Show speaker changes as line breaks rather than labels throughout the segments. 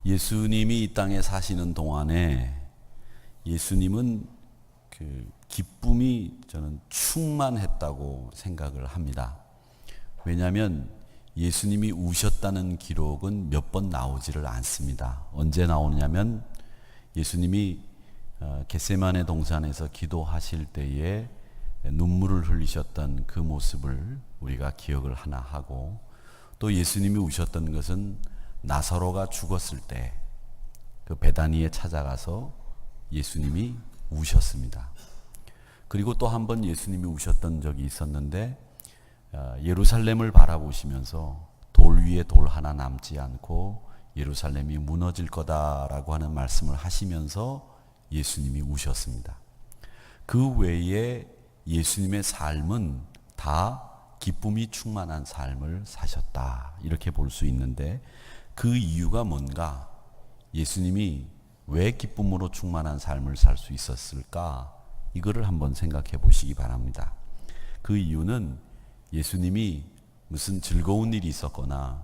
예수님이 이 땅에 사시는 동안에 예수님은 그 기쁨이 저는 충만했다고 생각을 합니다. 왜냐하면 예수님이 우셨다는 기록은 몇 번 나오지를 않습니다. 언제 나오냐면 예수님이 겟세마네 동산에서 기도하실 때에 눈물을 흘리셨던 그 모습을 우리가 기억을 하나 하고, 또 예수님이 우셨던 것은 나사로가 죽었을 때 그 베다니에 찾아가서 예수님이 우셨습니다. 그리고 또 한 번 예수님이 우셨던 적이 있었는데, 예루살렘을 바라보시면서 돌 위에 돌 하나 남지 않고 예루살렘이 무너질 거다라고 하는 말씀을 하시면서 예수님이 우셨습니다. 그 외에 예수님의 삶은 다 기쁨이 충만한 삶을 사셨다, 이렇게 볼 수 있는데, 그 이유가 뭔가, 예수님이 왜 기쁨으로 충만한 삶을 살 수 있었을까, 이거를 한번 생각해 보시기 바랍니다. 그 이유는 예수님이 무슨 즐거운 일이 있었거나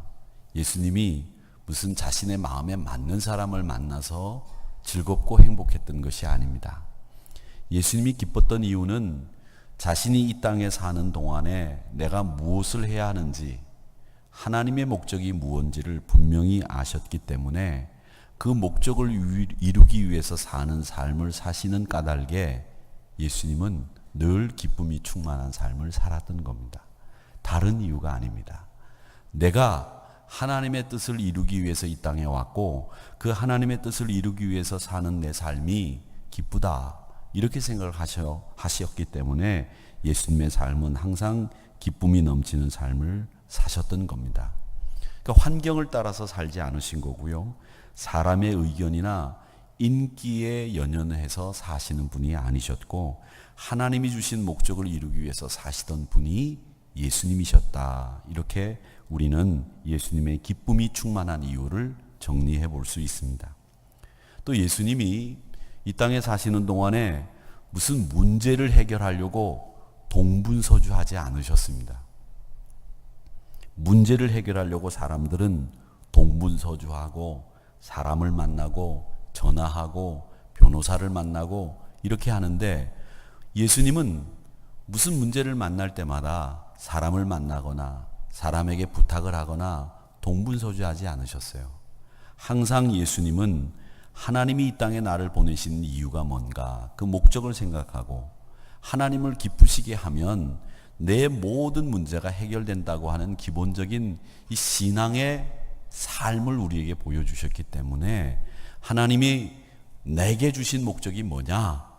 예수님이 무슨 자신의 마음에 맞는 사람을 만나서 즐겁고 행복했던 것이 아닙니다. 예수님이 기뻤던 이유는 자신이 이 땅에 사는 동안에 내가 무엇을 해야 하는지, 하나님의 목적이 무엇인지를 분명히 아셨기 때문에 그 목적을 이루기 위해서 사는 삶을 사시는 까닭에 예수님은 늘 기쁨이 충만한 삶을 살았던 겁니다. 다른 이유가 아닙니다. 내가 하나님의 뜻을 이루기 위해서 이 땅에 왔고 그 하나님의 뜻을 이루기 위해서 사는 내 삶이 기쁘다, 이렇게 생각을 하셨기 때문에 예수님의 삶은 항상 기쁨이 넘치는 삶을 사셨던 겁니다. 그러니까 환경을 따라서 살지 않으신 거고요, 사람의 의견이나 인기에 연연해서 사시는 분이 아니셨고, 하나님이 주신 목적을 이루기 위해서 사시던 분이 예수님이셨다. 이렇게 우리는 예수님의 기쁨이 충만한 이유를 정리해 볼 수 있습니다. 또 예수님이 이 땅에 사시는 동안에 무슨 문제를 해결하려고 동분서주하지 않으셨습니다. 문제를 해결하려고 사람들은 동분서주하고 사람을 만나고 전화하고 변호사를 만나고 이렇게 하는데, 예수님은 무슨 문제를 만날 때마다 사람을 만나거나 사람에게 부탁을 하거나 동분서주하지 않으셨어요. 항상 예수님은 하나님이 이 땅에 나를 보내신 이유가 뭔가, 그 목적을 생각하고 하나님을 기쁘시게 하면 내 모든 문제가 해결된다고 하는 기본적인 이 신앙의 삶을 우리에게 보여주셨기 때문에, 하나님이 내게 주신 목적이 뭐냐,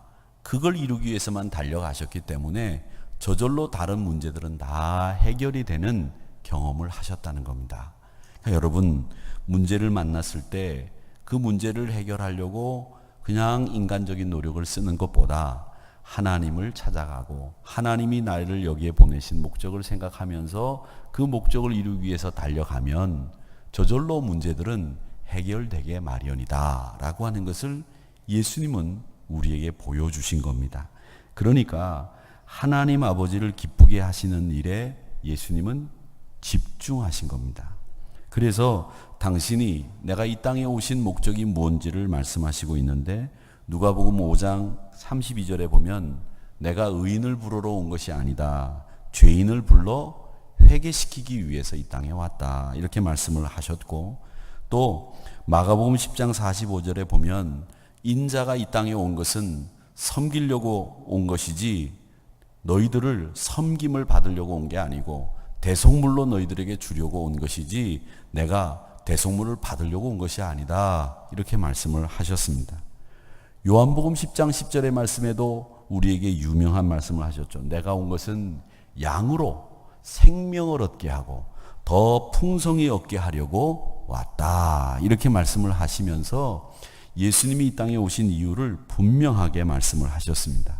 그걸 이루기 위해서만 달려가셨기 때문에 저절로 다른 문제들은 다 해결이 되는 경험을 하셨다는 겁니다. 그러니까 여러분, 문제를 만났을 때 그 문제를 해결하려고 그냥 인간적인 노력을 쓰는 것보다 하나님을 찾아가고 하나님이 나를 여기에 보내신 목적을 생각하면서 그 목적을 이루기 위해서 달려가면 저절로 문제들은 해결되게 마련이다 라고 하는 것을 예수님은 우리에게 보여주신 겁니다. 그러니까 하나님 아버지를 기쁘게 하시는 일에 예수님은 집중하신 겁니다. 그래서 당신이 내가 이 땅에 오신 목적이 뭔지를 말씀하시고 있는데, 누가복음 5장 32절에 보면 내가 의인을 부르러 온 것이 아니다, 죄인을 불러 회개시키기 위해서 이 땅에 왔다, 이렇게 말씀을 하셨고, 또 마가복음 10장 45절에 보면 인자가 이 땅에 온 것은 섬기려고 온 것이지 너희들을 섬김을 받으려고 온 게 아니고 대속물로 너희들에게 주려고 온 것이지 내가 대속물을 받으려고 온 것이 아니다, 이렇게 말씀을 하셨습니다. 요한복음 10장 10절의 말씀에도 우리에게 유명한 말씀을 하셨죠. 내가 온 것은 양으로 생명을 얻게 하고 더 풍성히 얻게 하려고 왔다, 이렇게 말씀을 하시면서 예수님이 이 땅에 오신 이유를 분명하게 말씀을 하셨습니다.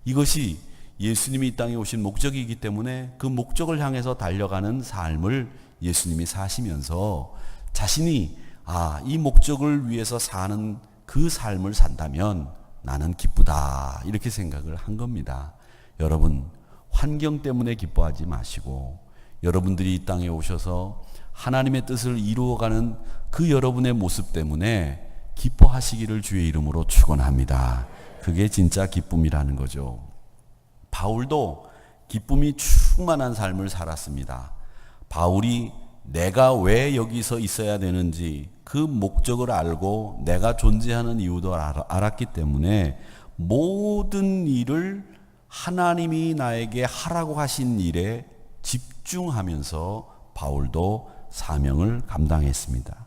이것이 예수님이 이 땅에 오신 목적이기 때문에 그 목적을 향해서 달려가는 삶을 예수님이 사시면서 자신이 이 목적을 위해서 사는 그 삶을 산다면 나는 기쁘다, 이렇게 생각을 한 겁니다. 여러분, 환경 때문에 기뻐하지 마시고 여러분들이 이 땅에 오셔서 하나님의 뜻을 이루어가는 그 여러분의 모습 때문에 기뻐하시기를 주의 이름으로 축원합니다. 그게 진짜 기쁨이라는 거죠. 바울도 기쁨이 충만한 삶을 살았습니다. 바울이 내가 왜 여기서 있어야 되는지 그 목적을 알고 내가 존재하는 이유도 알았기 때문에 모든 일을 하나님이 나에게 하라고 하신 일에 집중하면서 바울도 사명을 감당했습니다.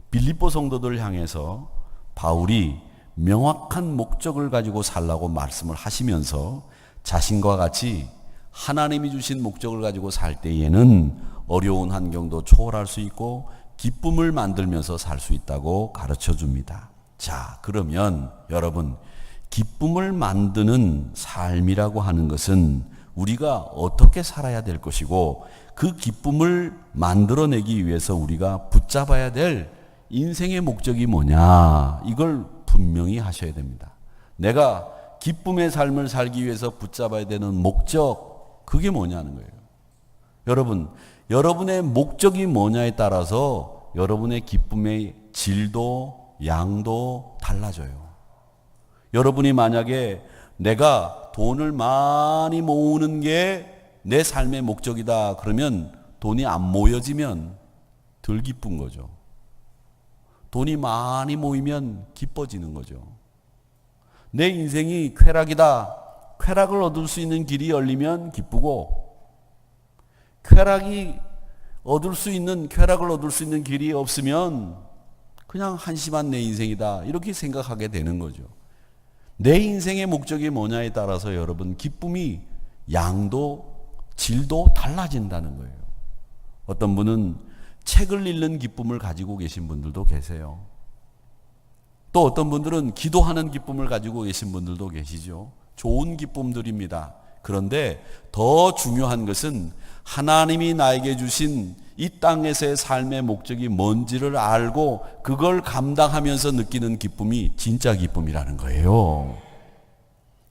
빌립보 성도들 향해서 바울이 명확한 목적을 가지고 살라고 말씀을 하시면서 자신과 같이 하나님이 주신 목적을 가지고 살 때에는 어려운 환경도 초월할 수 있고 기쁨을 만들면서 살 수 있다고 가르쳐 줍니다. 자, 그러면 여러분, 기쁨을 만드는 삶이라고 하는 것은 우리가 어떻게 살아야 될 것이고 그 기쁨을 만들어내기 위해서 우리가 붙잡아야 될 인생의 목적이 뭐냐, 이걸 분명히 하셔야 됩니다. 내가 기쁨의 삶을 살기 위해서 붙잡아야 되는 목적, 그게 뭐냐는 거예요. 여러분, 여러분의 목적이 뭐냐에 따라서 여러분의 기쁨의 질도 양도 달라져요. 여러분이 만약에 내가 돈을 많이 모으는 게 내 삶의 목적이다 그러면 돈이 안 모여지면 덜 기쁜 거죠. 돈이 많이 모이면 기뻐지는 거죠. 내 인생이 쾌락이다. 쾌락을 얻을 수 있는 길이 열리면 기쁘고, 쾌락을 얻을 수 있는 길이 없으면 그냥 한심한 내 인생이다, 이렇게 생각하게 되는 거죠. 내 인생의 목적이 뭐냐에 따라서 여러분 기쁨이 양도 질도 달라진다는 거예요. 어떤 분은 책을 읽는 기쁨을 가지고 계신 분들도 계세요. 또 어떤 분들은 기도하는 기쁨을 가지고 계신 분들도 계시죠. 좋은 기쁨들입니다. 그런데 더 중요한 것은 하나님이 나에게 주신 이 땅에서의 삶의 목적이 뭔지를 알고 그걸 감당하면서 느끼는 기쁨이 진짜 기쁨이라는 거예요.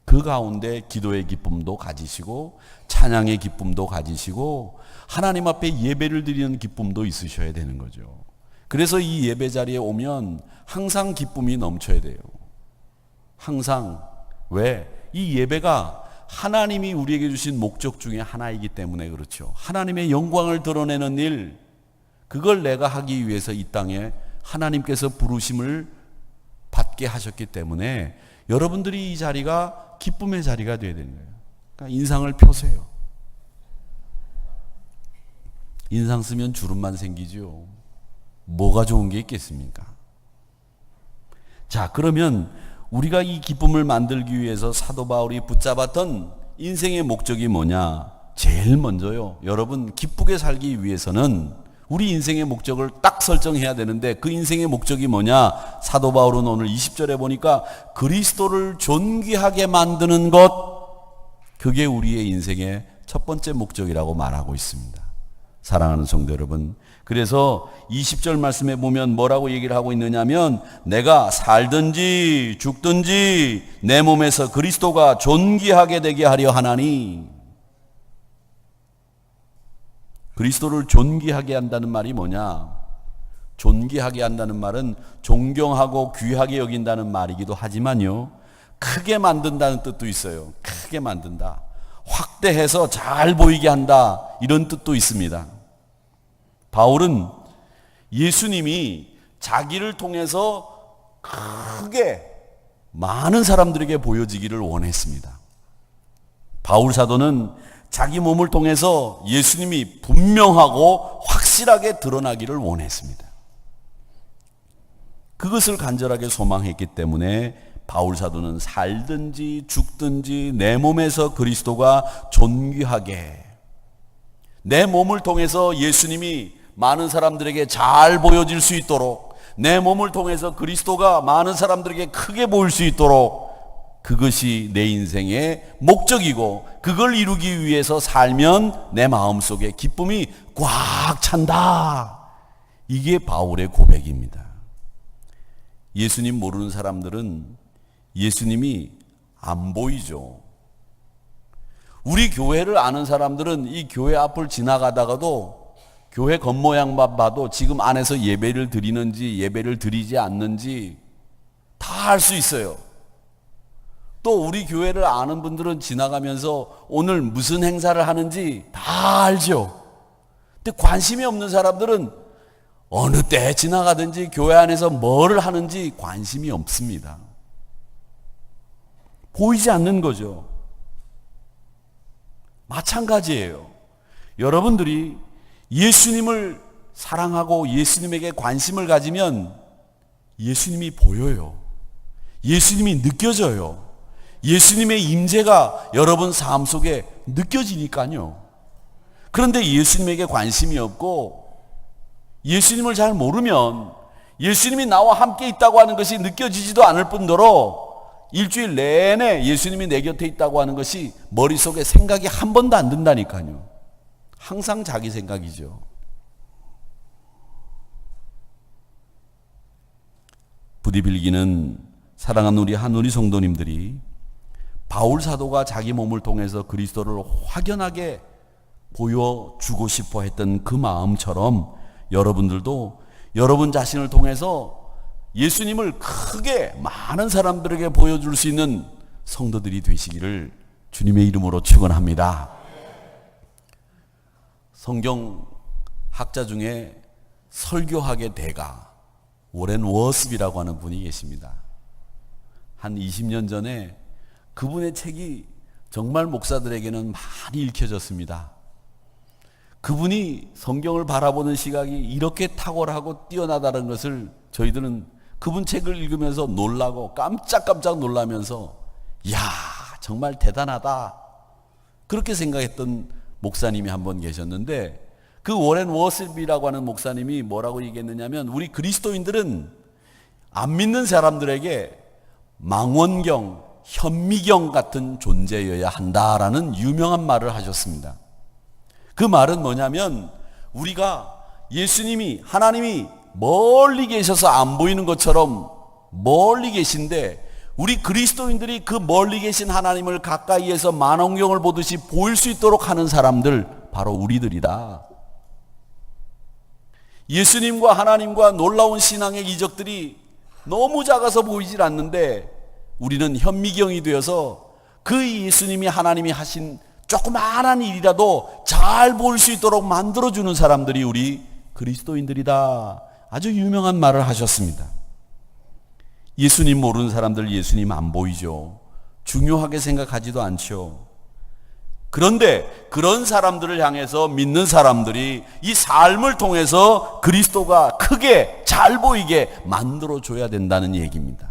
그 가운데 기도의 기쁨도 가지시고 찬양의 기쁨도 가지시고 하나님 앞에 예배를 드리는 기쁨도 있으셔야 되는 거죠. 그래서 이 예배 자리에 오면 항상 기쁨이 넘쳐야 돼요. 항상. 왜? 이 예배가 하나님이 우리에게 주신 목적 중에 하나이기 때문에 그렇죠. 하나님의 영광을 드러내는 일, 그걸 내가 하기 위해서 이 땅에 하나님께서 부르심을 받게 하셨기 때문에 여러분들이 이 자리가 기쁨의 자리가 되어야 되는 거예요. 그러니까 인상을 펴세요. 인상 쓰면 주름만 생기죠. 뭐가 좋은 게 있겠습니까? 자, 그러면 우리가 이 기쁨을 만들기 위해서 사도 바울이 붙잡았던 인생의 목적이 뭐냐? 제일 먼저요, 여러분, 기쁘게 살기 위해서는 우리 인생의 목적을 딱 설정해야 되는데 그 인생의 목적이 뭐냐? 사도 바울은 오늘 20절에 보니까 그리스도를 존귀하게 만드는 것, 그게 우리의 인생의 첫 번째 목적이라고 말하고 있습니다. 사랑하는 성도 여러분, 그래서 20절 말씀에 보면 뭐라고 얘기를 하고 있느냐면 내가 살든지 죽든지 내 몸에서 그리스도가 존귀하게 되게 하려 하나니, 그리스도를 존귀하게 한다는 말이 뭐냐? 존귀하게 한다는 말은 존경하고 귀하게 여긴다는 말이기도 하지만요, 크게 만든다는 뜻도 있어요. 크게 만든다, 확대해서 잘 보이게 한다, 이런 뜻도 있습니다. 바울은 예수님이 자기를 통해서 크게 많은 사람들에게 보여지기를 원했습니다. 바울 사도는 자기 몸을 통해서 예수님이 분명하고 확실하게 드러나기를 원했습니다. 그것을 간절하게 소망했기 때문에 바울 사도는 살든지 죽든지 내 몸에서 그리스도가 존귀하게, 내 몸을 통해서 예수님이 많은 사람들에게 잘 보여질 수 있도록, 내 몸을 통해서 그리스도가 많은 사람들에게 크게 보일 수 있도록, 그것이 내 인생의 목적이고 그걸 이루기 위해서 살면 내 마음속에 기쁨이 꽉 찬다. 이게 바울의 고백입니다. 예수님 모르는 사람들은 예수님이 안 보이죠. 우리 교회를 아는 사람들은 이 교회 앞을 지나가다가도 교회 겉모양만 봐도 지금 안에서 예배를 드리는지 예배를 드리지 않는지 다 알 수 있어요. 또 우리 교회를 아는 분들은 지나가면서 오늘 무슨 행사를 하는지 다 알죠. 근데 관심이 없는 사람들은 어느 때 지나가든지 교회 안에서 뭐를 하는지 관심이 없습니다. 보이지 않는 거죠. 마찬가지예요. 여러분들이 예수님을 사랑하고 예수님에게 관심을 가지면 예수님이 보여요. 예수님이 느껴져요. 예수님의 임재가 여러분 삶 속에 느껴지니까요. 그런데 예수님에게 관심이 없고 예수님을 잘 모르면 예수님이 나와 함께 있다고 하는 것이 느껴지지도 않을 뿐더러 일주일 내내 예수님이 내 곁에 있다고 하는 것이 머릿속에 생각이 한 번도 안 든다니까요. 항상 자기 생각이죠. 부디 빌기는 사랑하는 우리 한우리 성도님들이 바울 사도가 자기 몸을 통해서 그리스도를 확연하게 보여주고 싶어 했던 그 마음처럼 여러분들도 여러분 자신을 통해서 예수님을 크게 많은 사람들에게 보여줄 수 있는 성도들이 되시기를 주님의 이름으로 축원합니다. 성경 학자 중에 설교학의 대가 워렌 워스비라고 하는 분이 계십니다. 한 20년 전에 그분의 책이 정말 목사들에게는 많이 읽혀졌습니다. 그분이 성경을 바라보는 시각이 이렇게 탁월하고 뛰어나다는 것을 저희들은 그분 책을 읽으면서 놀라고 깜짝깜짝 놀라면서 이야 정말 대단하다 그렇게 생각했던 목사님이 한 분 계셨는데 그 워렌 워슬비라고 하는 목사님이 뭐라고 얘기했느냐면 우리 그리스도인들은 안 믿는 사람들에게 망원경, 현미경 같은 존재여야 한다라는 유명한 말을 하셨습니다. 그 말은 뭐냐면 우리가 예수님이 하나님이 멀리 계셔서 안 보이는 것처럼 멀리 계신데 우리 그리스도인들이 그 멀리 계신 하나님을 가까이에서 만원경을 보듯이 보일 수 있도록 하는 사람들 바로 우리들이다. 예수님과 하나님과 놀라운 신앙의 이적들이 너무 작아서 보이질 않는데 우리는 현미경이 되어서 그 예수님이 하나님이 하신 조그마한 일이라도 잘 보일 수 있도록 만들어주는 사람들이 우리 그리스도인들이다. 아주 유명한 말을 하셨습니다. 예수님 모르는 사람들 예수님 안 보이죠. 중요하게 생각하지도 않죠. 그런데 그런 사람들을 향해서 믿는 사람들이 이 삶을 통해서 그리스도가 크게 잘 보이게 만들어줘야 된다는 얘기입니다.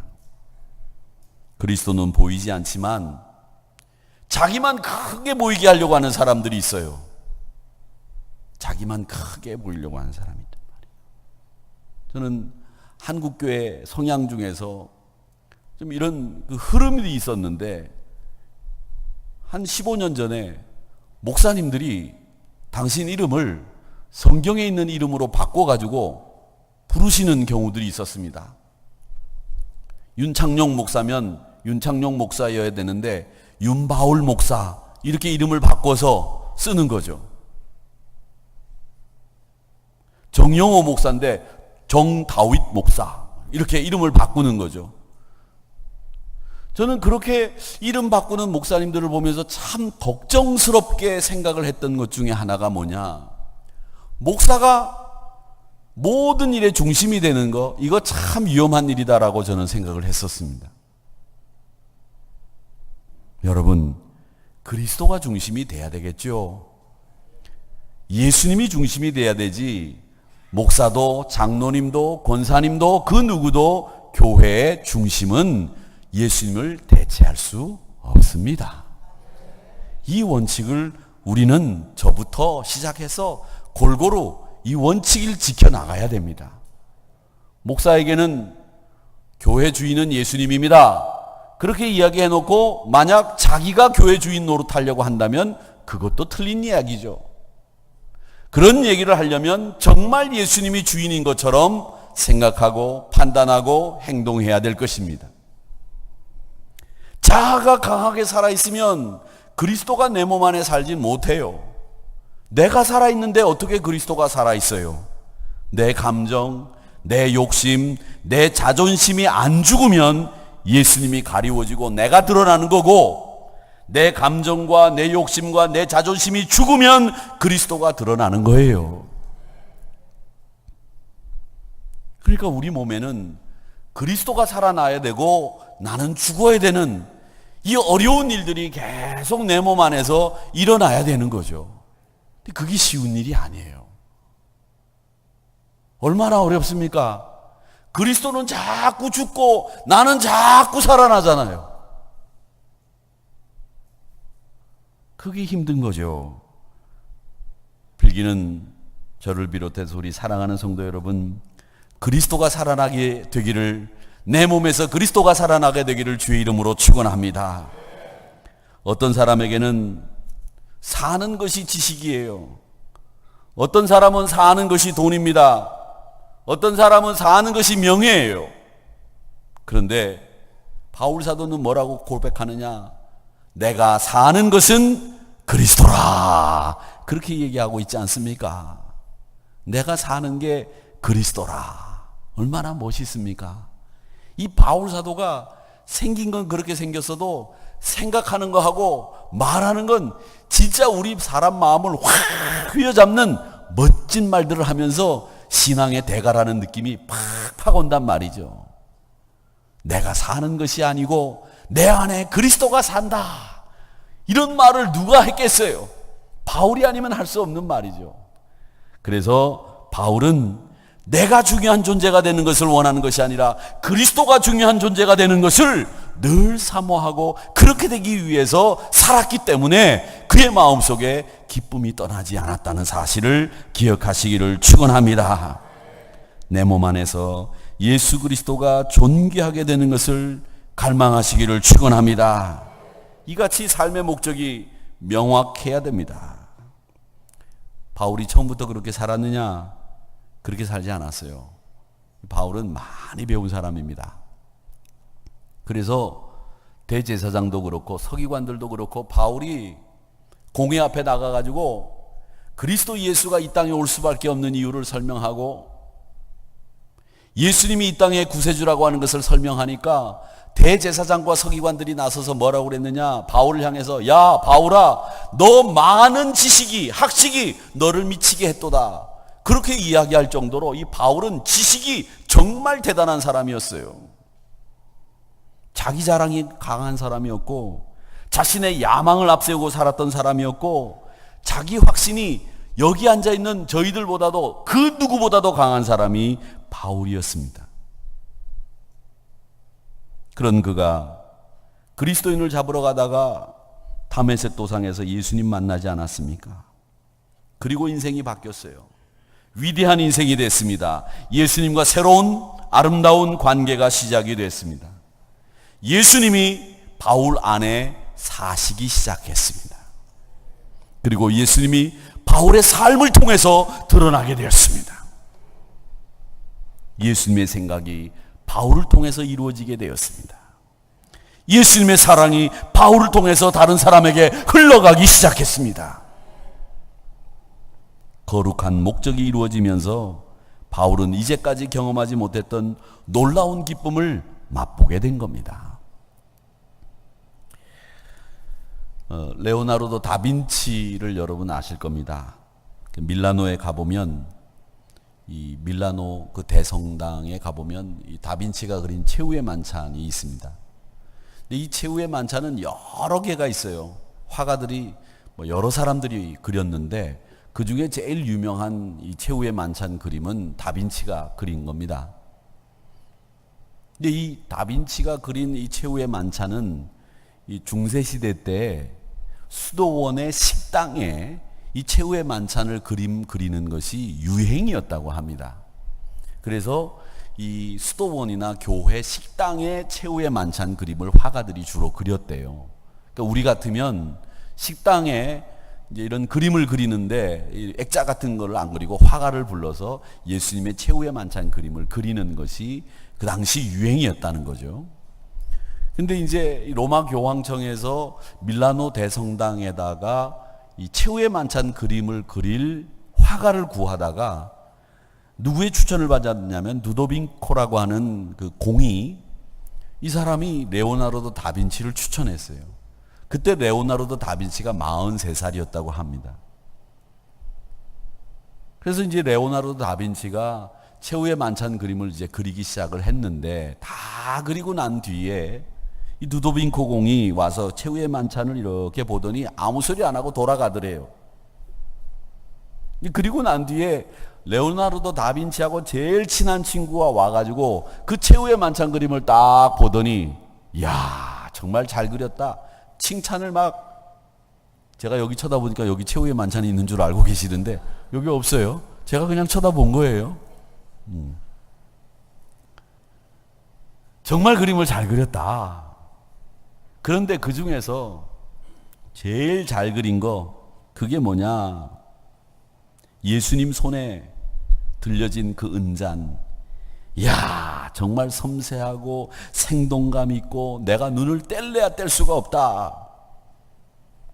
그리스도는 보이지 않지만 자기만 크게 보이게 하려고 하는 사람들이 있어요. 자기만 크게 보이려고 하는 사람이 있단 말이에요. 저는 한국교회 성향 중에서 좀 이런 그 흐름이 있었는데 한 15년 전에 목사님들이 당신 이름을 성경에 있는 이름으로 바꿔가지고 부르시는 경우들이 있었습니다. 윤창룡 목사면 윤창룡 목사여야 되는데 윤바울 목사 이렇게 이름을 바꿔서 쓰는 거죠. 정영호 목사인데 정다윗 목사 이렇게 이름을 바꾸는 거죠. 저는 그렇게 이름 바꾸는 목사님들을 보면서 참 걱정스럽게 생각을 했던 것 중에 하나가 뭐냐, 목사가 모든 일의 중심이 되는 거 이거 참 위험한 일이다라고 저는 생각을 했었습니다. 여러분 그리스도가 중심이 돼야 되겠죠. 예수님이 중심이 돼야 되지 목사도 장로님도 권사님도 그 누구도 교회의 중심은 예수님을 대체할 수 없습니다. 이 원칙을 우리는 저부터 시작해서 골고루 이 원칙을 지켜나가야 됩니다. 목사에게는 교회 주인은 예수님입니다. 그렇게 이야기해놓고 만약 자기가 교회 주인 노릇하려고 한다면 그것도 틀린 이야기죠. 그런 얘기를 하려면 정말 예수님이 주인인 것처럼 생각하고 판단하고 행동해야 될 것입니다. 자아가 강하게 살아있으면 그리스도가 내 몸 안에 살진 못해요. 내가 살아있는데 어떻게 그리스도가 살아있어요? 내 감정, 내 욕심, 내 자존심이 안 죽으면 예수님이 가리워지고 내가 드러나는 거고, 내 감정과 내 욕심과 내 자존심이 죽으면 그리스도가 드러나는 거예요. 그러니까 우리 몸에는 그리스도가 살아나야 되고 나는 죽어야 되는 이 어려운 일들이 계속 내 몸 안에서 일어나야 되는 거죠. 근데 그게 쉬운 일이 아니에요. 얼마나 어렵습니까? 그리스도는 자꾸 죽고 나는 자꾸 살아나잖아요. 그게 힘든 거죠. 필기는 저를 비롯해서 우리 사랑하는 성도 여러분, 그리스도가 살아나게 되기를, 내 몸에서 그리스도가 살아나게 되기를 주의 이름으로 축원합니다. 어떤 사람에게는 사는 것이 지식이에요. 어떤 사람은 사는 것이 돈입니다. 어떤 사람은 사는 것이 명예예요. 그런데 바울 사도는 뭐라고 고백하느냐? 내가 사는 것은 그리스도라. 그렇게 얘기하고 있지 않습니까? 내가 사는 게 그리스도라. 얼마나 멋있습니까? 이 바울 사도가 생긴 건 그렇게 생겼어도 생각하는 거하고 말하는 건 진짜 우리 사람 마음을 확 휘어잡는 멋진 말들을 하면서 신앙의 대가라는 느낌이 팍팍 온단 말이죠. 내가 사는 것이 아니고 내 안에 그리스도가 산다. 이런 말을 누가 했겠어요? 바울이 아니면 할 수 없는 말이죠. 그래서 바울은 내가 중요한 존재가 되는 것을 원하는 것이 아니라 그리스도가 중요한 존재가 되는 것을 늘 사모하고 그렇게 되기 위해서 살았기 때문에 그의 마음속에 기쁨이 떠나지 않았다는 사실을 기억하시기를 축원합니다. 내 몸 안에서 예수 그리스도가 존귀하게 되는 것을 갈망하시기를 축원합니다. 이같이 삶의 목적이 명확해야 됩니다. 바울이 처음부터 그렇게 살았느냐? 그렇게 살지 않았어요. 바울은 많이 배운 사람입니다. 그래서 대제사장도 그렇고 서기관들도 그렇고 바울이 공회 앞에 나가가지고 그리스도 예수가 이 땅에 올 수밖에 없는 이유를 설명하고 예수님이 이 땅의 구세주라고 하는 것을 설명하니까 대제사장과 서기관들이 나서서 뭐라고 그랬느냐? 바울을 향해서 야 바울아, 너 많은 지식이 학식이 너를 미치게 했도다. 그렇게 이야기할 정도로 이 바울은 지식이 정말 대단한 사람이었어요. 자기 자랑이 강한 사람이었고 자신의 야망을 앞세우고 살았던 사람이었고 자기 확신이 여기 앉아있는 저희들보다도 그 누구보다도 강한 사람이 바울이었습니다. 그런 그가 그리스도인을 잡으러 가다가 다메섹 도상에서 예수님 만나지 않았습니까? 그리고 인생이 바뀌었어요. 위대한 인생이 됐습니다. 예수님과 새로운 아름다운 관계가 시작이 됐습니다. 예수님이 바울 안에 사시기 시작했습니다. 그리고 예수님이 바울의 삶을 통해서 드러나게 되었습니다. 예수님의 생각이 바울을 통해서 이루어지게 되었습니다. 예수님의 사랑이 바울을 통해서 다른 사람에게 흘러가기 시작했습니다. 거룩한 목적이 이루어지면서 바울은 이제까지 경험하지 못했던 놀라운 기쁨을 맛보게 된 겁니다. 레오나르도 다빈치를 여러분 아실 겁니다. 밀라노에 가보면 이 밀라노 그 대성당에 가보면 이 다빈치가 그린 최후의 만찬이 있습니다. 근데 이 최후의 만찬은 여러 개가 있어요. 화가들이 여러 사람들이 그렸는데 그 중에 제일 유명한 이 최후의 만찬 그림은 다빈치가 그린 겁니다. 근데 이 다빈치가 그린 이 최후의 만찬은 이 중세시대 때 수도원의 식당에 이 최후의 만찬을 그리는 것이 유행이었다고 합니다. 그래서 이 수도원이나 교회 식당에 최후의 만찬 그림을 화가들이 주로 그렸대요. 그러니까 우리 같으면 식당에 이제 이런 그림을 그리는데 액자 같은 걸 안 그리고 화가를 불러서 예수님의 최후의 만찬 그림을 그리는 것이 그 당시 유행이었다는 거죠. 근데 이제 로마 교황청에서 밀라노 대성당에다가 이 최후의 만찬 그림을 그릴 화가를 구하다가 누구의 추천을 받았냐면 루도빙코라고 하는 그 공이, 이 사람이 레오나르도 다빈치를 추천했어요. 그때 레오나르도 다빈치가 43살이었다고 합니다. 그래서 이제 레오나르도 다빈치가 최후의 만찬 그림을 이제 그리기 시작을 했는데, 다 그리고 난 뒤에 이 루도빙코 공이 와서 최후의 만찬을 이렇게 보더니 아무 소리 안 하고 돌아가더래요. 그리고 난 뒤에 레오나르도 다빈치하고 제일 친한 친구가 와가지고 그 최후의 만찬 그림을 딱 보더니, 이야, 정말 잘 그렸다, 칭찬을 막, 제가 여기 쳐다보니까 여기 최후의 만찬이 있는 줄 알고 계시던데 여기 없어요. 제가 그냥 쳐다본 거예요. 정말 그림을 잘 그렸다. 그런데 그 중에서 제일 잘 그린 거, 그게 뭐냐, 예수님 손에 들려진 그 은잔. 이야, 정말 섬세하고 생동감 있고 내가 눈을 뗄래야 뗄 수가 없다,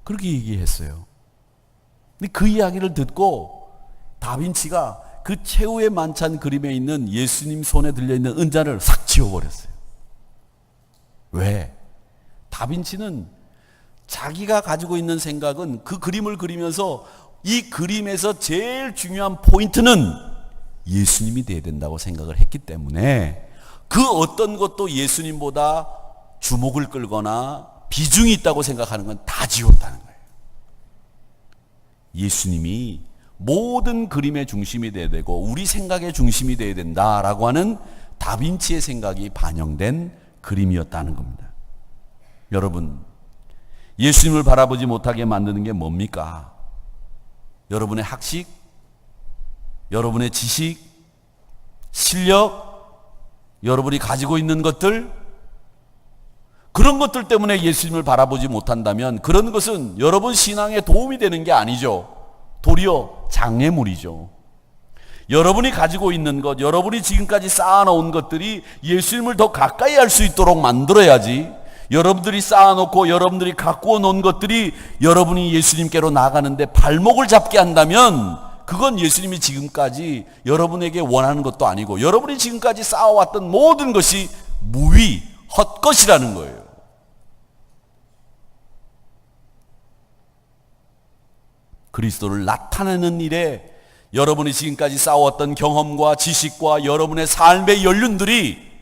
그렇게 얘기했어요. 근데 그 이야기를 듣고 다빈치가 그 최후의 만찬 그림에 있는 예수님 손에 들려있는 은잔을 싹 지워버렸어요. 왜? 다빈치는 자기가 가지고 있는 생각은 그 그림을 그리면서 이 그림에서 제일 중요한 포인트는 예수님이 돼야 된다고 생각을 했기 때문에 그 어떤 것도 예수님보다 주목을 끌거나 비중이 있다고 생각하는 건 다 지웠다는 거예요. 예수님이 모든 그림의 중심이 돼야 되고 우리 생각의 중심이 돼야 된다라고 하는 다빈치의 생각이 반영된 그림이었다는 겁니다. 여러분, 예수님을 바라보지 못하게 만드는 게 뭡니까? 여러분의 학식, 여러분의 지식, 실력, 여러분이 가지고 있는 것들, 그런 것들 때문에 예수님을 바라보지 못한다면 그런 것은 여러분 신앙에 도움이 되는 게 아니죠. 도리어 장애물이죠. 여러분이 가지고 있는 것, 여러분이 지금까지 쌓아놓은 것들이 예수님을 더 가까이 할 수 있도록 만들어야지, 여러분들이 쌓아놓고 여러분들이 가꾸어 놓은 것들이 여러분이 예수님께로 나가는데 발목을 잡게 한다면 그건 예수님이 지금까지 여러분에게 원하는 것도 아니고 여러분이 지금까지 쌓아왔던 모든 것이 무위, 헛것이라는 거예요. 그리스도를 나타내는 일에 여러분이 지금까지 쌓아왔던 경험과 지식과 여러분의 삶의 연륜들이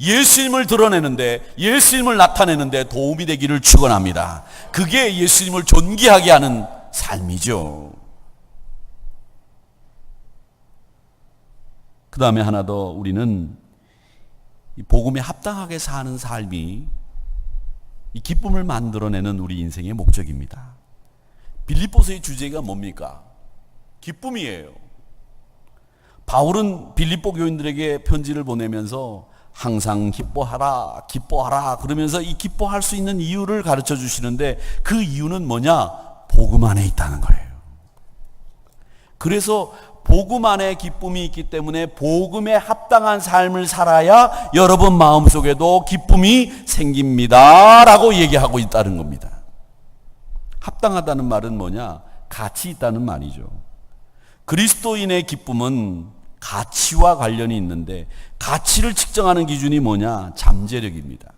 예수님을 드러내는데, 예수님을 나타내는데 도움이 되기를 축원합니다. 그게 예수님을 존귀하게 하는 삶이죠. 그 다음에 하나 더, 우리는 이 복음에 합당하게 사는 삶이 이 기쁨을 만들어내는 우리 인생의 목적입니다. 빌립보서의 주제가 뭡니까? 기쁨이에요. 바울은 빌립보 교인들에게 편지를 보내면서 항상 기뻐하라, 기뻐하라 그러면서 이 기뻐할 수 있는 이유를 가르쳐 주시는데, 그 이유는 뭐냐? 복음 안에 있다는 거예요. 그래서 복음 안에 기쁨이 있기 때문에 복음에 합당한 삶을 살아야 여러분 마음속에도 기쁨이 생깁니다 라고 얘기하고 있다는 겁니다. 합당하다는 말은 뭐냐? 가치 있다는 말이죠. 그리스도인의 기쁨은 가치와 관련이 있는데, 가치를 측정하는 기준이 뭐냐? 잠재력입니다.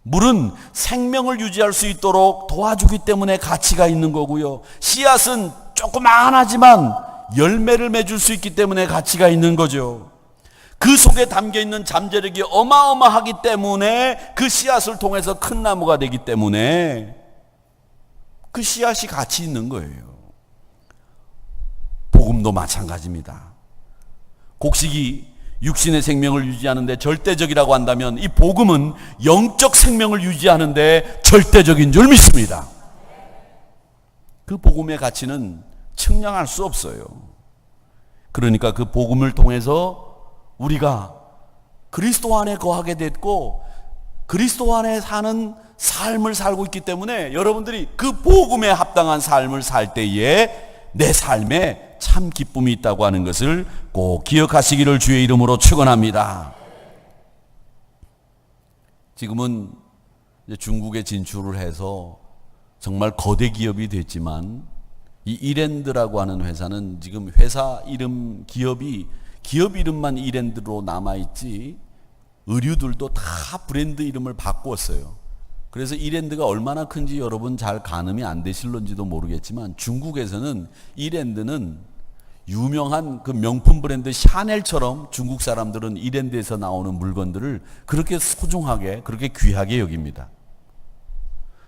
물은 생명을 유지할 수 있도록 도와주기 때문에 가치가 있는 거고요, 씨앗은 조그만하지만 열매를 맺을 수 있기 때문에 가치가 있는 거죠. 그 속에 담겨있는 잠재력이 어마어마하기 때문에 그 씨앗을 통해서 큰 나무가 되기 때문에 그 씨앗이 가치 있는 거예요. 복음도 마찬가지입니다. 곡식이 육신의 생명을 유지하는데 절대적이라고 한다면 이 복음은 영적 생명을 유지하는데 절대적인 줄 믿습니다. 그 복음의 가치는 측량할 수 없어요. 그러니까 그 복음을 통해서 우리가 그리스도 안에 거하게 됐고 그리스도 안에 사는 삶을 살고 있기 때문에 여러분들이 그 복음에 합당한 삶을 살 때에 내 삶에 참 기쁨이 있다고 하는 것을 꼭 기억하시기를 주의 이름으로 축원합니다. 지금은 이제 중국에 진출을 해서 정말 거대 기업이 됐지만 이 이랜드라고 하는 회사는 지금 회사 이름 기업 이름만 이랜드로 남아있지 의류들도 다 브랜드 이름을 바꾸었어요. 그래서 이랜드가 얼마나 큰지 여러분 잘 가늠이 안 되실런지도 모르겠지만 중국에서는 이랜드는 유명한 그 명품 브랜드 샤넬처럼 중국 사람들은 이랜드에서 나오는 물건들을 그렇게 소중하게 그렇게 귀하게 여깁니다.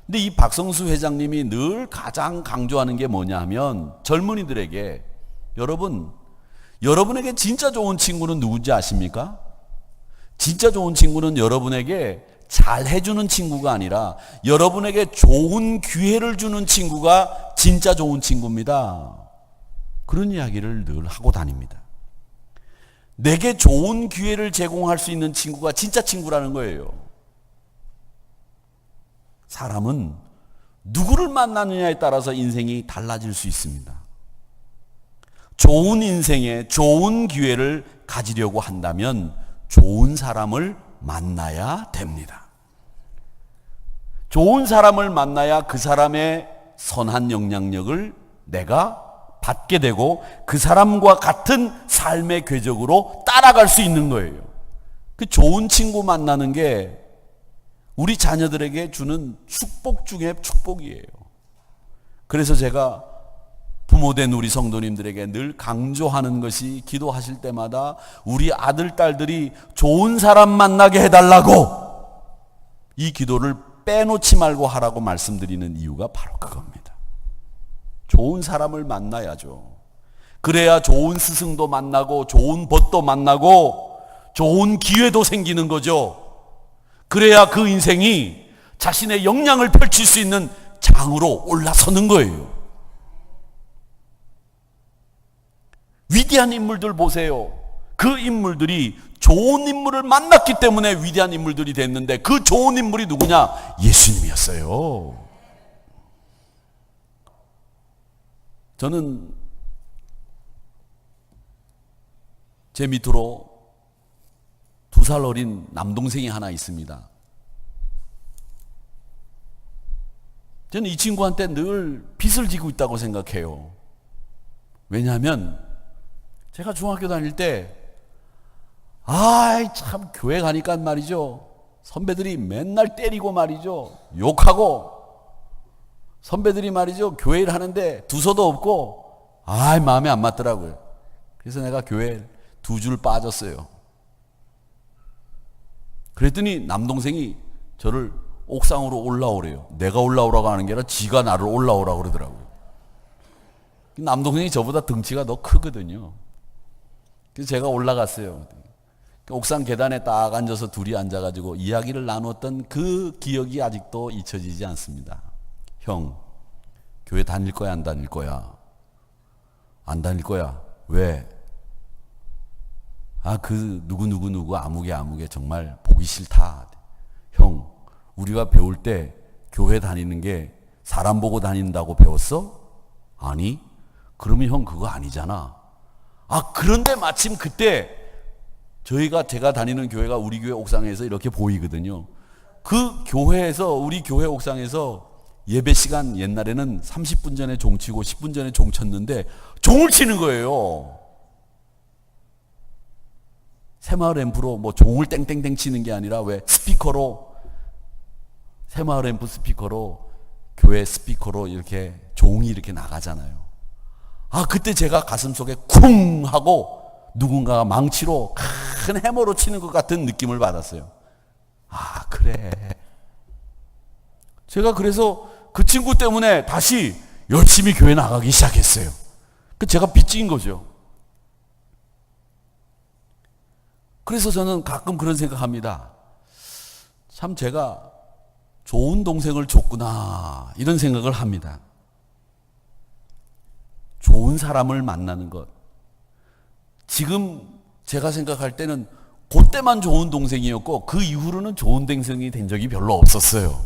근데 이 박성수 회장님이 늘 가장 강조하는 게 뭐냐 하면 젊은이들에게 여러분에게 진짜 좋은 친구는 누군지 아십니까? 진짜 좋은 친구는 여러분에게 잘 해주는 친구가 아니라 여러분에게 좋은 기회를 주는 친구가 진짜 좋은 친구입니다. 그런 이야기를 늘 하고 다닙니다. 내게 좋은 기회를 제공할 수 있는 친구가 진짜 친구라는 거예요. 사람은 누구를 만나느냐에 따라서 인생이 달라질 수 있습니다. 좋은 인생에 좋은 기회를 가지려고 한다면 좋은 사람을 만나야 됩니다. 좋은 사람을 만나야 그 사람의 선한 영향력을 내가 받게 되고 그 사람과 같은 삶의 궤적으로 따라갈 수 있는 거예요. 그 좋은 친구 만나는 게 우리 자녀들에게 주는 축복 중에 축복이에요. 그래서 제가 부모된 우리 성도님들에게 늘 강조하는 것이 기도하실 때마다 우리 아들, 딸들이 좋은 사람 만나게 해달라고 이 기도를 빼놓지 말고 하라고 말씀드리는 이유가 바로 그겁니다. 좋은 사람을 만나야죠. 그래야 좋은 스승도 만나고 좋은 벗도 만나고 좋은 기회도 생기는 거죠. 그래야 그 인생이 자신의 역량을 펼칠 수 있는 장으로 올라서는 거예요. 위대한 인물들 보세요. 그 인물들이 좋은 인물을 만났기 때문에 위대한 인물들이 됐는데 그 좋은 인물이 누구냐? 예수님이었어요. 저는 제 밑으로 2살 어린 남동생이 하나 있습니다. 저는 이 친구한테 늘 빚을 지고 있다고 생각해요. 왜냐하면 제가 중학교 다닐 때 참 교회 가니까 말이죠. 선배들이 맨날 때리고 말이죠. 욕하고 선배들이 말이죠. 교회 일 하는데 두서도 없고 마음에 안 맞더라고요. 그래서 내가 교회 2줄 빠졌어요. 그랬더니 남동생이 저를 옥상으로 올라오래요. 내가 올라오라고 하는 게 아니라 지가 나를 올라오라고 그러더라고요. 남동생이 저보다 덩치가 더 크거든요. 그래서 제가 올라갔어요. 옥상 계단에 딱 앉아서 둘이 앉아가지고 이야기를 나눴던 그 기억이 아직도 잊혀지지 않습니다. 형, 교회 다닐 거야, 안 다닐 거야? 안 다닐 거야. 왜? 그 누구 아무개 정말 보기 싫다. 형, 우리가 배울 때 교회 다니는 게 사람 보고 다닌다고 배웠어? 아니, 그러면 형 그거 아니잖아. 그런데 마침 그때 제가 다니는 교회가 우리 교회 옥상에서 이렇게 보이거든요. 그 교회에서, 우리 교회 옥상에서 예배 시간 옛날에는 30분 전에 종 치고 10분 전에 종 쳤는데 종을 치는 거예요. 새마을 앰프로 종을 땡땡땡 치는 게 아니라 왜 스피커로, 새마을 앰프 스피커로, 교회 스피커로 이렇게 종이 이렇게 나가잖아요. 그때 제가 가슴 속에 쿵 하고 누군가가 망치로 큰 해머로 치는 것 같은 느낌을 받았어요. 그래. 제가 그래서 그 친구 때문에 다시 열심히 교회 나가기 시작했어요. 제가 빚진 거죠. 그래서 저는 가끔 그런 생각합니다. 참 제가 좋은 동생을 줬구나 이런 생각을 합니다. 좋은 사람을 만나는 것. 지금 제가 생각할 때는 그때만 좋은 동생이었고 그 이후로는 좋은 동생이 된 적이 별로 없었어요.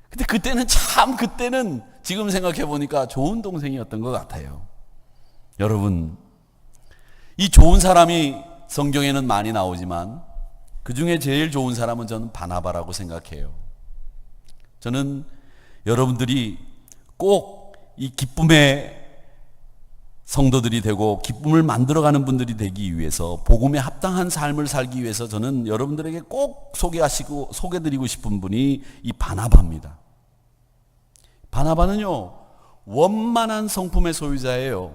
근데 그때는 지금 생각해 보니까 좋은 동생이었던 것 같아요. 여러분, 이 좋은 사람이 성경에는 많이 나오지만 그 중에 제일 좋은 사람은 저는 바나바라고 생각해요. 저는 여러분들이 꼭 이 기쁨의 성도들이 되고 기쁨을 만들어가는 분들이 되기 위해서, 복음에 합당한 삶을 살기 위해서 저는 여러분들에게 꼭 소개드리고 싶은 분이 이 바나바입니다. 바나바는요, 원만한 성품의 소유자예요.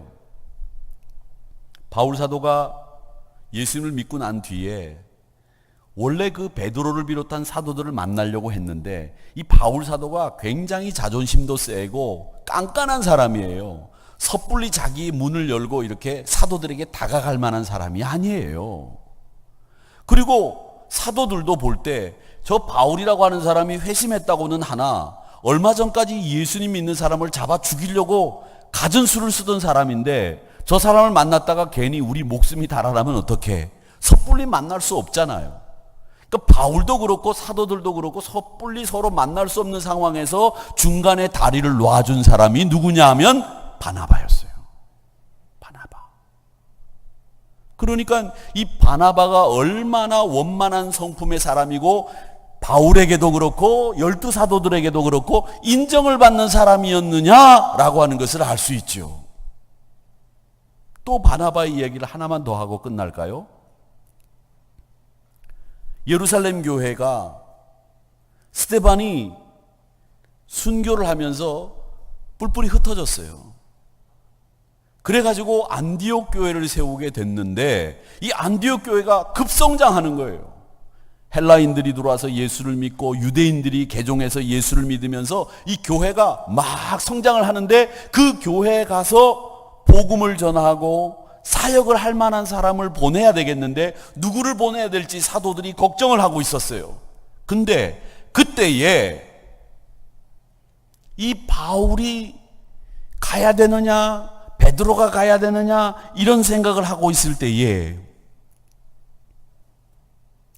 바울 사도가 예수님을 믿고 난 뒤에 원래 그 베드로를 비롯한 사도들을 만나려고 했는데, 이 바울 사도가 굉장히 자존심도 세고 깐깐한 사람이에요. 섣불리 자기 문을 열고 이렇게 사도들에게 다가갈 만한 사람이 아니에요. 그리고 사도들도 볼 때 저 바울이라고 하는 사람이 회심했다고는 하나, 얼마 전까지 예수님 믿는 사람을 잡아 죽이려고 갖은 수를 쓰던 사람인데, 저 사람을 만났다가 괜히 우리 목숨이 달아나면 어떡해? 섣불리 만날 수 없잖아요. 그러니까 바울도 그렇고 사도들도 그렇고 섣불리 서로 만날 수 없는 상황에서 중간에 다리를 놔준 사람이 누구냐 하면 바나바였어요. 바나바. 그러니까 이 바나바가 얼마나 원만한 성품의 사람이고, 바울에게도 그렇고 12사도들에게도 그렇고 인정을 받는 사람이었느냐라고 하는 것을 알 수 있죠. 또 바나바의 이야기를 하나만 더 하고 끝날까요? 예루살렘 교회가 스데반이 순교를 하면서 뿔뿔이 흩어졌어요. 그래가지고 안디옥 교회를 세우게 됐는데, 이 안디옥 교회가 급성장하는 거예요. 헬라인들이 들어와서 예수를 믿고 유대인들이 개종해서 예수를 믿으면서 이 교회가 막 성장을 하는데, 그 교회에 가서 복음을 전하고 사역을 할 만한 사람을 보내야 되겠는데 누구를 보내야 될지 사도들이 걱정을 하고 있었어요. 근데 그때에 이 바울이 가야 되느냐, 베드로가 가야 되느냐, 이런 생각을 하고 있을 때에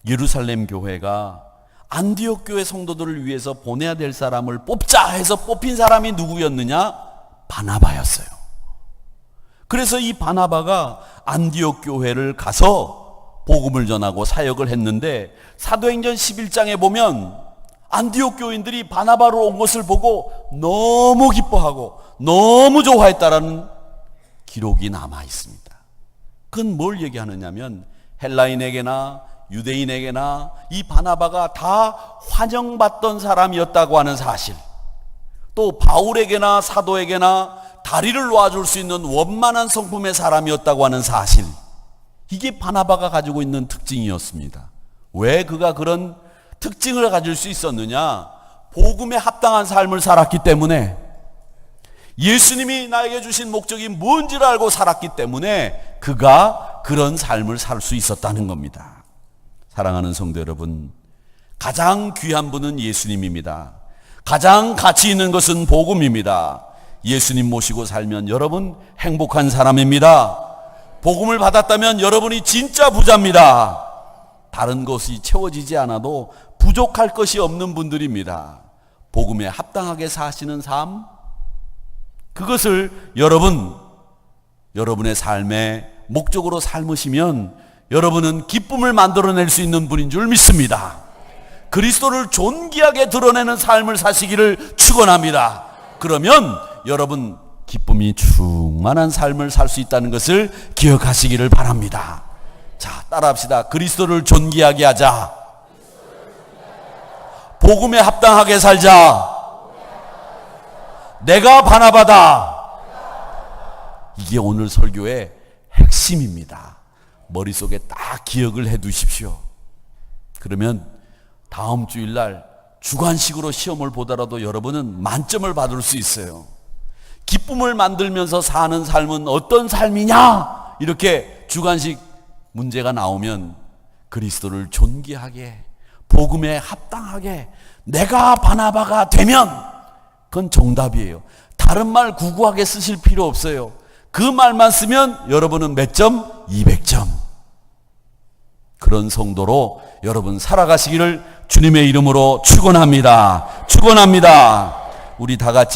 예루살렘 교회가 안디옥 교회 성도들을 위해서 보내야 될 사람을 뽑자 해서 뽑힌 사람이 누구였느냐? 바나바였어요. 그래서 이 바나바가 안디옥 교회를 가서 복음을 전하고 사역을 했는데, 사도행전 11장에 보면 안디옥 교인들이 바나바로 온 것을 보고 너무 기뻐하고 너무 좋아했다라는 기록이 남아 있습니다. 그건 뭘 얘기하느냐면, 헬라인에게나 유대인에게나 이 바나바가 다 환영받던 사람이었다고 하는 사실, 또 바울에게나 사도에게나 다리를 놓아줄 수 있는 원만한 성품의 사람이었다고 하는 사실, 이게 바나바가 가지고 있는 특징이었습니다. 왜 그가 그런 특징을 가질 수 있었느냐? 복음에 합당한 삶을 살았기 때문에, 예수님이 나에게 주신 목적이 뭔지를 알고 살았기 때문에 그가 그런 삶을 살 수 있었다는 겁니다. 사랑하는 성도 여러분, 가장 귀한 분은 예수님입니다. 가장 가치 있는 것은 복음입니다. 예수님 모시고 살면 여러분 행복한 사람입니다. 복음을 받았다면 여러분이 진짜 부자입니다. 다른 것이 채워지지 않아도 부족할 것이 없는 분들입니다. 복음에 합당하게 사시는 삶, 그것을 여러분의 삶의 목적으로 삶으시면 여러분은 기쁨을 만들어낼 수 있는 분인 줄 믿습니다. 그리스도를 존귀하게 드러내는 삶을 사시기를 축원합니다. 그러면 여러분 기쁨이 충만한 삶을 살 수 있다는 것을 기억하시기를 바랍니다. 자, 따라합시다. 그리스도를 존귀하게 하자. 복음에 합당하게 살자. 내가 바나바다. 이게 오늘 설교의 핵심입니다. 머릿속에 딱 기억을 해 두십시오. 그러면 다음 주일날 주관식으로 시험을 보더라도 여러분은 만점을 받을 수 있어요. 기쁨을 만들면서 사는 삶은 어떤 삶이냐? 이렇게 주관식 문제가 나오면 그리스도를 존귀하게, 복음에 합당하게 내가 바나바가 되면 그건 정답이에요. 다른 말 구구하게 쓰실 필요 없어요. 그 말만 쓰면 여러분은 몇 점? 200점. 그런 성도로 여러분 살아가시기를 주님의 이름으로 축원합니다. 축원합니다. 우리 다 같이